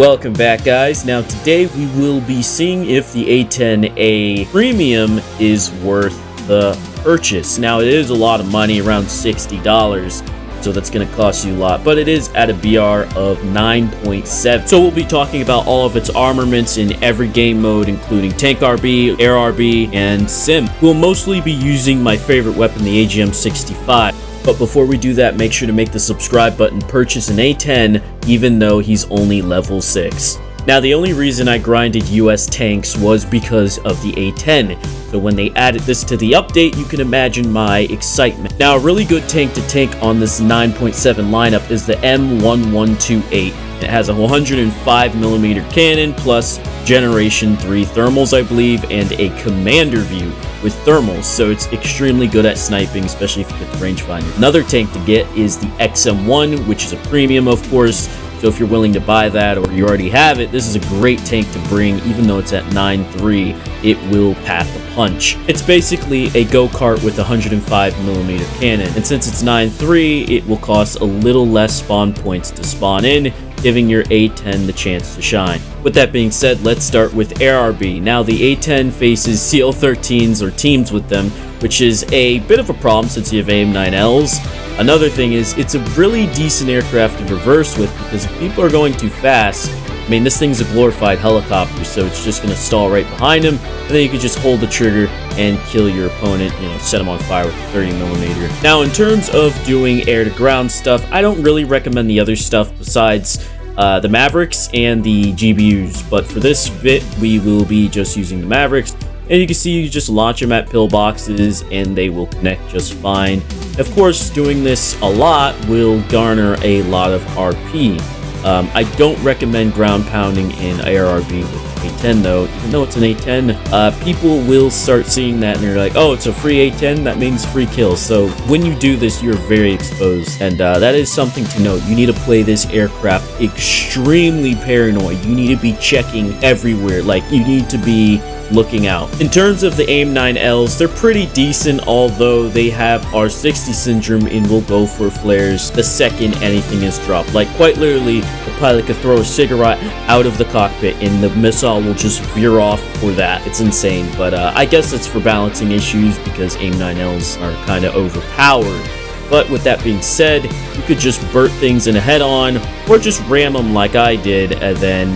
Welcome back, guys. Now today we will be seeing if the A-10A Premium is worth the purchase. Now it is a lot of money, around $60, so that's going to cost you a lot, but it is at a BR of 9.7. So we'll be talking about all of its armaments in every game mode, including Tank RB, Air RB, and Sim. We'll mostly be using my favorite weapon, the AGM-65. But before we do that, make sure to make the subscribe button, purchase an A10, even though he's only level 6. Now, the only reason I grinded US tanks was because of the A10. So when they added this to the update, you can imagine my excitement. Now, a really good tank to tank on this 9.7 lineup is the M1128. It has a 105mm cannon plus Generation 3 thermals, I believe, and a commander view with thermals, so it's extremely good at sniping, especially if you get the rangefinder. Another tank to get is the XM1, which is a premium, of course, so if you're willing to buy that or you already have it, this is a great tank to bring. Even though it's at 9.3, it will pack a punch. It's basically a go-kart with a 105mm cannon, and since it's 9.3, it will cost a little less spawn points to spawn in, giving your A10 the chance to shine. With that being said, let's start with Air RB. Now, the A10 faces CL-13s or teams with them, which is a bit of a problem since you have AIM-9Ls. Another thing is, it's a really decent aircraft to reverse with, because if people are going too fast, I mean, this thing's a glorified helicopter, so it's just going to stall right behind him, and then you can just hold the trigger and kill your opponent, set him on fire with a 30mm. Now, in terms of doing air-to-ground stuff, I don't really recommend the other stuff besides the Mavericks and the GBUs, but for this bit, we will be just using the Mavericks. And you can see you just launch them at pillboxes and they will connect just fine. Of course, doing this a lot will garner a lot of RP. I don't recommend ground pounding in ARB with A10 though. Even though it's an A10, people will start seeing that and they're like, oh, it's a free A10, that means free kills. So when you do this, you're very exposed, and that is something to note. You need to play this aircraft extremely paranoid. You need to be checking everywhere. Like, you need to be looking out. In terms of the AIM-9Ls, they're pretty decent, although they have R60 syndrome and will go for flares the second anything is dropped. Like, quite literally, the pilot could throw a cigarette out of the cockpit and the missile will just veer off for that. It's insane, but I guess it's for balancing issues because AIM-9Ls are kind of overpowered. But with that being said, you could just burst things in a head-on, or just ram them like I did, and then,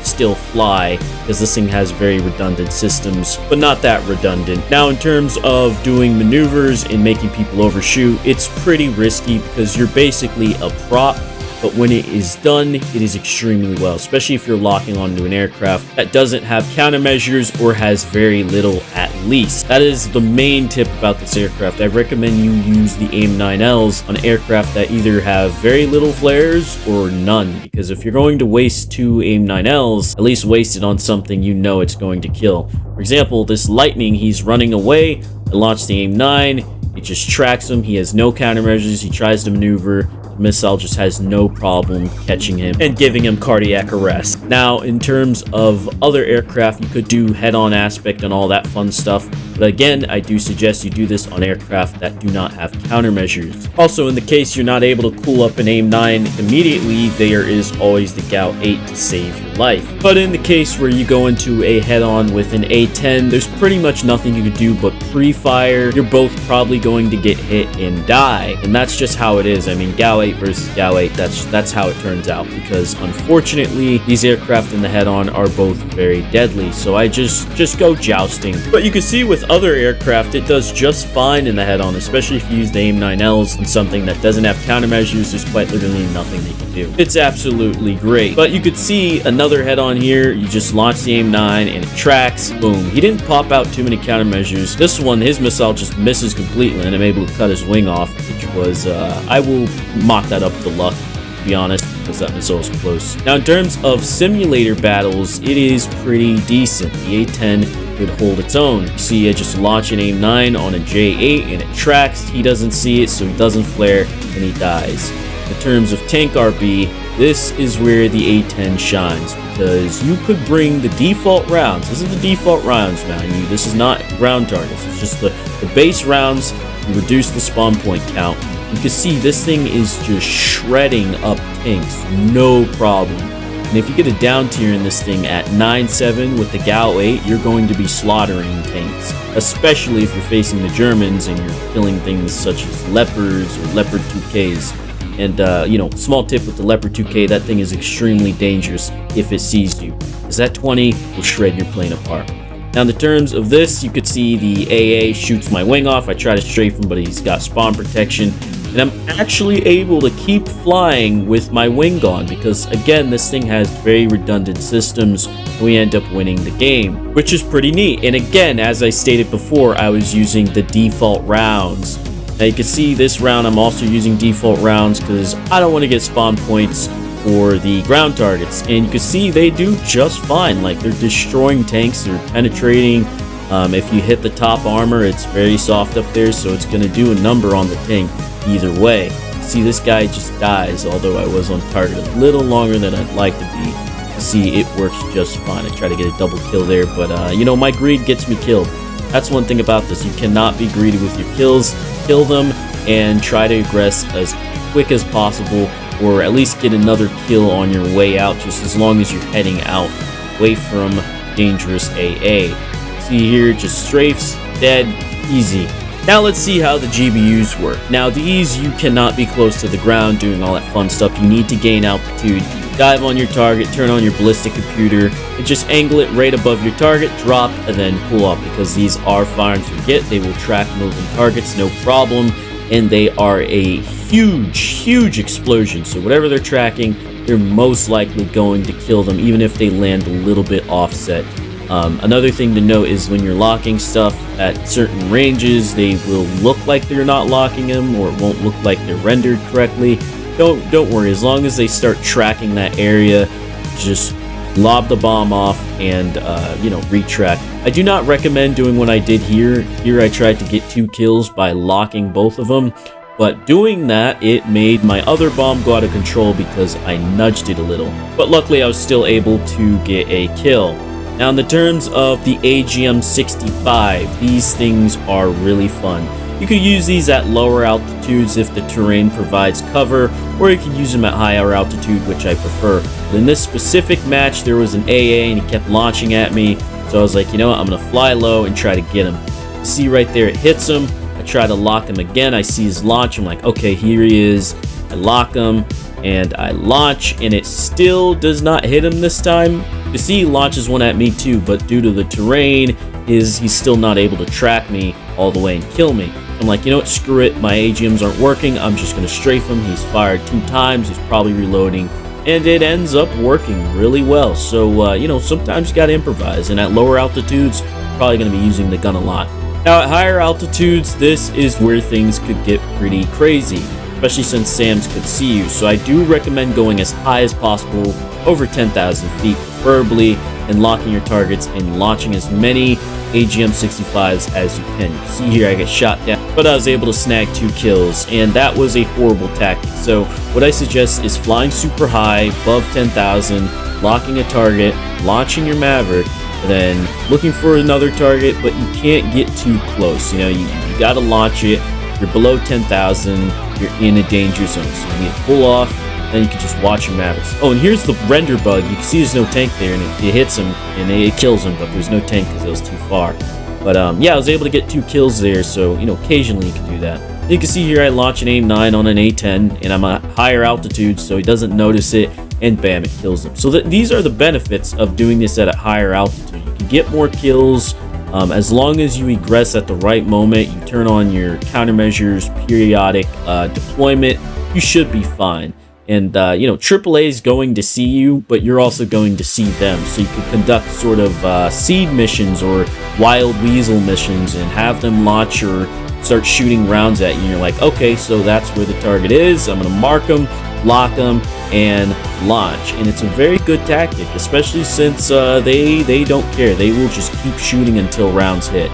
still fly, because this thing has very redundant systems, but not that redundant. Now, in terms of doing maneuvers and making people overshoot, it's pretty risky, because you're basically a prop, but when it is done, it is extremely well, especially if you're locking onto an aircraft that doesn't have countermeasures or has very little at least. That is the main tip about this aircraft. I recommend you use the AIM-9Ls on aircraft that either have very little flares or none, because if you're going to waste 2 AIM-9Ls, at least waste it on something you know it's going to kill. For example, this Lightning, he's running away. I launched the AIM-9, it just tracks him, he has no countermeasures, he tries to maneuver, missile just has no problem catching him and giving him cardiac arrest. Now, in terms of other aircraft, you could do head-on aspect and all that fun stuff, but again, I do suggest you do this on aircraft that do not have countermeasures. Also, in the case you're not able to cool up an AIM-9 immediately, there is always the GAU-8 to save your life. But in the case where you go into a head-on with an A10, there's pretty much nothing you can do but pre-fire. You're both probably going to get hit and die, and that's just how it is. I mean, GAU-8 versus GAU-8, that's how it turns out, because unfortunately these aircraft in the head-on are both very deadly, so I just go jousting. But you can see with other aircraft it does just fine in the head-on, especially if you use the AIM-9Ls on something that doesn't have countermeasures. There's quite literally nothing they can do. It's absolutely great. But you could see another head-on here, you just launch the AIM-9 and it tracks, boom. He didn't pop out too many countermeasures. This one, his missile just misses completely and I'm able to cut his wing off, which was I will mock that up to luck, to be honest, because that missile is close. Now, in terms of simulator battles, it is pretty decent. The A10 could hold its own. You see, I just launch an AIM-9 on a J8 and it tracks. He doesn't see it, so he doesn't flare and he dies. In terms of Tank RB, this is where the A10 shines, because you could bring the default rounds. This is the default rounds, man. This is not ground targets. It's just the base rounds. You reduce the spawn point count. You can see this thing is just shredding up tanks, no problem. And if you get a down tier in this thing at 9-7 with the Gao-8, you're going to be slaughtering tanks, especially if you're facing the Germans and you're killing things such as Leopards or Leopard 2Ks. And, you know, small tip with the Leopard 2K, that thing is extremely dangerous if it sees you, because that 20 will shred your plane apart. Now, in the terms of this, you could see the AA shoots my wing off. I try to strafe him, but he's got spawn protection. And I'm actually able to keep flying with my wing gone because, again, this thing has very redundant systems. We end up winning the game, which is pretty neat. And again, as I stated before, I was using the default rounds. Now, you can see this round, I'm also using default rounds because I don't want to get spawn points for the ground targets. And you can see they do just fine. Like, they're destroying tanks, they're penetrating. If you hit the top armor, it's very soft up there, so it's going to do a number on the tank either way. See, this guy just dies, although I was on target a little longer than I'd like to be. See, it works just fine. I try to get a double kill there, but you know, my greed gets me killed. That's one thing about this. You cannot be greedy with your kills. Kill them and try to aggress as quick as possible, or at least get another kill on your way out, just as long as you're heading out away from dangerous AA. See here, just strafes, dead, easy. Now let's see how the GBUs work. Now these, you cannot be close to the ground doing all that fun stuff. You need to gain altitude. Dive on your target, turn on your ballistic computer, and just angle it right above your target, drop, and then pull up, because these are fire and forget. They will track moving targets, no problem, and they are a huge explosion. So whatever they're tracking, they're most likely going to kill them, even if they land a little bit offset. Another thing to note is when you're locking stuff at certain ranges, they will look like they're not locking them, or it won't look like they're rendered correctly. Don't worry, as long as they start tracking that area, just lob the bomb off and you know, retrack. I do not recommend doing what I did here. Here I tried to get 2 kills by locking both of them, but doing that, it made my other bomb go out of control because I nudged it a little. But luckily I was still able to get a kill. Now, in the terms of the AGM-65, these things are really fun. You could use these at lower altitudes if the terrain provides cover, or you can use them at higher altitude, which I prefer. But in this specific match, there was an AA and he kept launching at me, so I was like, you know what, I'm going to fly low and try to get him. See right there, it hits him. I try to lock him again. I see his launch. I'm like, okay, here he is. I lock him, and I launch, and it still does not hit him this time. You see, he launches one at me too, but due to the terrain, he's still not able to track me all the way and kill me. I'm like, you know what, screw it, my AGMs aren't working, I'm just going to strafe him. He's fired 2 times, he's probably reloading, and it ends up working really well. So, you know, sometimes you got to improvise, and at lower altitudes, you're probably going to be using the gun a lot. Now, at higher altitudes, this is where things could get pretty crazy, especially since SAMs could see you. So I do recommend going as high as possible, over 10,000 feet preferably, and locking your targets and launching as many AGM-65s as you can. You can see here I get shot down, but I was able to snag 2 kills, and that was a horrible tactic. So what I suggest is flying super high, above 10,000, locking a target, launching your Maverick, and then looking for another target, but you can't get too close. You know, you gotta launch it. You're below 10,000, you're in a danger zone, so you need to pull off, then you can just watch your Mavericks. Oh, and here's the render bug. You can see there's no tank there, and it hits him, and it kills him, but there's no tank because it was too far. But yeah, I was able to get 2 kills there, so, you know, occasionally you can do that. You can see here I launch an AIM-9 on an A-10, and I'm at higher altitude, so he doesn't notice it, and bam, it kills him. So these are the benefits of doing this at a higher altitude. You can get more kills, as long as you egress at the right moment, you turn on your countermeasures, periodic deployment, you should be fine. And, you know, AAA is going to see you, but you're also going to see them. So you can conduct sort of seed missions or wild weasel missions and have them launch or start shooting rounds at you. And you're like, okay, so that's where the target is. I'm going to mark them, lock them, and launch. And it's a very good tactic, especially since they don't care. They will just keep shooting until rounds hit.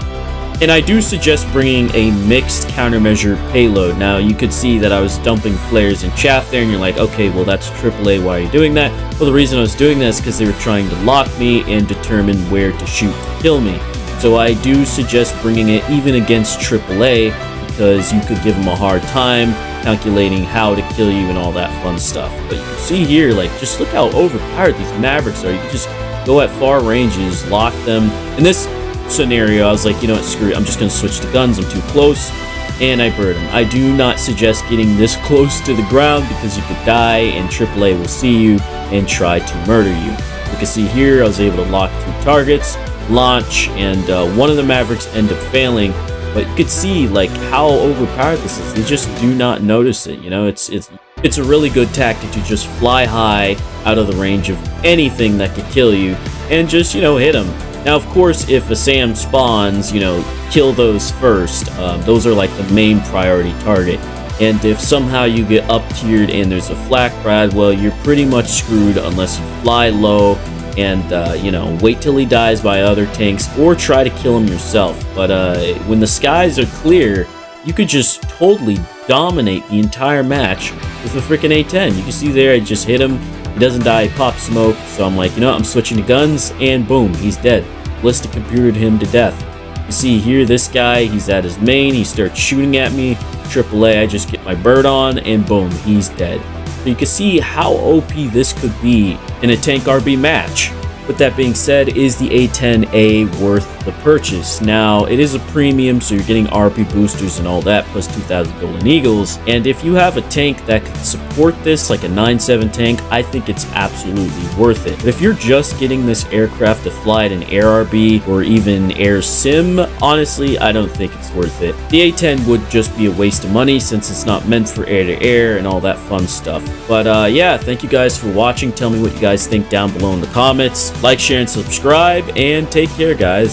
And I do suggest bringing a mixed countermeasure payload. Now, you could see that I was dumping flares and chaff there, and you're like, okay, well, that's AAA, why are you doing that? Well, the reason I was doing that is because they were trying to lock me and determine where to shoot to kill me. So I do suggest bringing it even against AAA, because you could give them a hard time, calculating how to kill you and all that fun stuff. But you can see here, like, just look how overpowered these Mavericks are. You can just go at far ranges, lock them. In this scenario, I was like, you know what, screw it. I'm just going to switch to guns. I'm too close. And I bird him. I do not suggest getting this close to the ground because you could die and AAA will see you and try to murder you. You can see here, I was able to lock 2 targets, launch, and one of the Mavericks end up failing. But you could see like how overpowered this is. They just do not notice it. You know, it's a really good tactic to just fly high out of the range of anything that could kill you and just, you know, hit them. Now, of course, if a SAM spawns, you know, kill those first. Those are like the main priority target. And if somehow you get up tiered and there's a flak Brad, well, you're pretty much screwed unless you fly low and, you know, wait till he dies by other tanks or try to kill him yourself. But when the skies are clear, you could just totally dominate the entire match with a freaking A-10. You can see there, I just hit him. He doesn't die, pop smoke. So I'm like, you know what? I'm switching to guns, and boom, he's dead. Ballistic computered him to death. You see here, this guy, he's at his main. He starts shooting at me. AAA, I just get my bird on, and boom, he's dead. So you can see how OP this could be in a tank RB match. With that being said, is the A-10A worth the purchase? Now, it is a premium, so you're getting RP boosters and all that, plus 2,000 golden eagles. And if you have a tank that could support this, like a 9.7 tank, I think it's absolutely worth it. But if you're just getting this aircraft to fly at an air RB or even air sim, honestly, I don't think it's worth it. The A-10 would just be a waste of money since it's not meant for air-to-air and all that fun stuff. But yeah, thank you guys for watching. Tell me what you guys think down below in the comments. Like, share, and subscribe, and take care, guys.